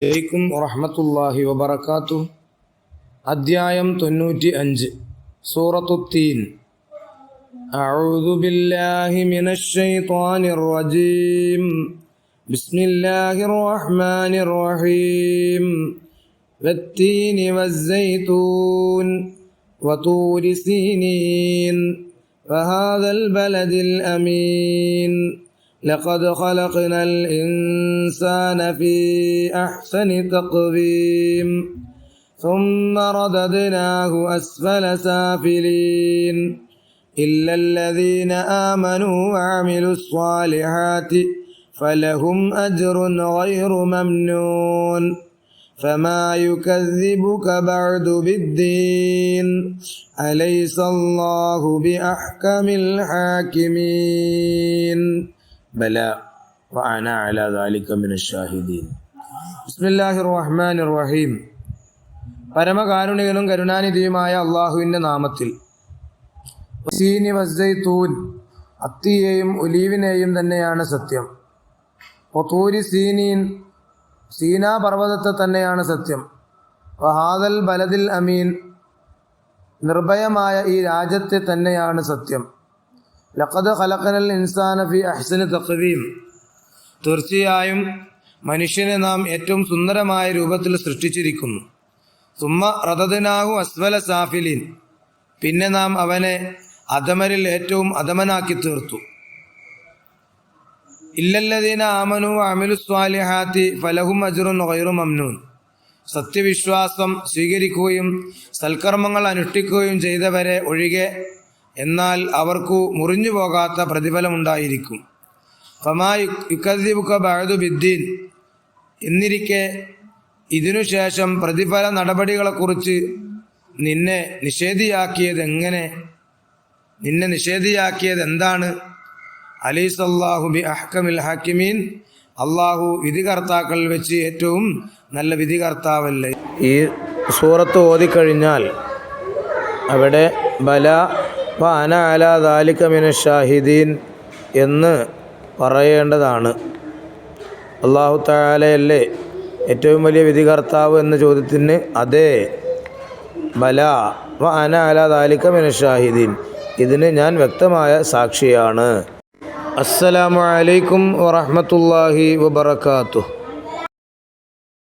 അലൈക്കും വറഹ്മത്തുള്ളാഹി വബറകാതുഹു. അദ്ധ്യായം 95 സൂറത്തു തീൻ. അഊദു ബില്ലാഹി മിനശ് ശൈത്വാനിർ റജീം. ബിസ്മില്ലാഹിർ റഹ്മാനിർ റഹീം. വത്തീനി വസ്സൈതൂൻ വതൂരി സീനീൻ വഹാദൽ ബലദിൽ അമീൻ. لقد خلقنا الإنسان في أحسن تقويم ثم رددناه أسفل سافلين إلا الذين آمنوا وعملوا الصالحات فلهم أجر غير ممنون فما يكذبك بعد بالدين أليس الله بأحكم الحاكمين بلى وأنا على ذلك من الشاهدين. ബിസ്മില്ലാഹിർ റഹ്മാനിർ റഹീം. പരമകാരുണികനും കരുണാനിധിയുമായ അള്ളാഹുവിൻ്റെ നാമത്തിൽ. വസീനി വസ്സൈതൂൻ, അത്തിയെയും ഒലീവിനെയും തന്നെയാണ് സത്യം. വതൂരി സീനീൻ, സീനാ പർവ്വതത്തെ തന്നെയാണ് സത്യം. വഹാദൽ ബലദിൽ അമീൻ, നിർഭയമായ ഈ രാജ്യത്തെ തന്നെയാണ് സത്യം. ലഖദ് ഖലഖനൽ ഇൻസാന ഫി അഹ്സനി തഖ്വീം, തീർച്ചയായും മനുഷ്യനെ നാം ഏറ്റവും സുന്ദരമായ രൂപത്തിൽ സൃഷ്ടിച്ചിരിക്കുന്നു. സുമ്മ റദദ്നാഹു അസ്ഫല സാഫിലീൻ, പിന്നെ നാം അവനെ അധമരിൽ ഏറ്റവും അധമനാക്കി തീർത്തു. ഇല്ലല്ലദീന ആമനു വഅമിലുസ് സ്വാലിഹാത്തി ഫലഹും അജ്റുൻ ഗൈറു മംനൂൻ, സത്യവിശ്വാസം സ്വീകരിക്കുകയും സൽക്കർമ്മങ്ങൾ അനുഷ്ഠിക്കുകയും ചെയ്തവരെ ഒഴികെ എന്നാൽ അവർക്കു മുറിഞ്ഞു പോകാത്ത പ്രതിഫലമുണ്ടായിരിക്കും. ഫമാ യുകദ്ദിബുക ബഅദു ബിദ്ദീൻ, എന്നിരിക്കെ ഇതിനുശേഷം പ്രതിഫല നടപടികളെക്കുറിച്ച് നിന്നെ നിഷേധിയാക്കിയത് എന്താണ്? അലൈസല്ലാഹു ബി അഹ്കമിൽ ഹാക്കിമീൻ, അള്ളാഹു വിധികർത്താക്കൾ വെച്ച് ഏറ്റവും നല്ല വിധികർത്താവല്ലേ. ഈ സൂറത്ത് ഓതിക്കഴിഞ്ഞാൽ അവിടെ ബല വ അന അലാ ദാലിക മിനശ് ഷാഹിദീൻ എന്ന് പറയേണ്ടതാണ്. അല്ലാഹു തആലയല്ലേ ഏറ്റവും വലിയ വിധികർത്താവ് എന്ന ചോദ്യത്തിന് അതെ, ബല വ അന അലാ ദാലിക മിനശ് ഷാഹിദീൻ, ഇതിന് ഞാൻ വ്യക്തമായ സാക്ഷിയാണ്. അസ്സലാമു അലൈക്കും വറഹ്മത്തുള്ളാഹി വബറകാതുഹു.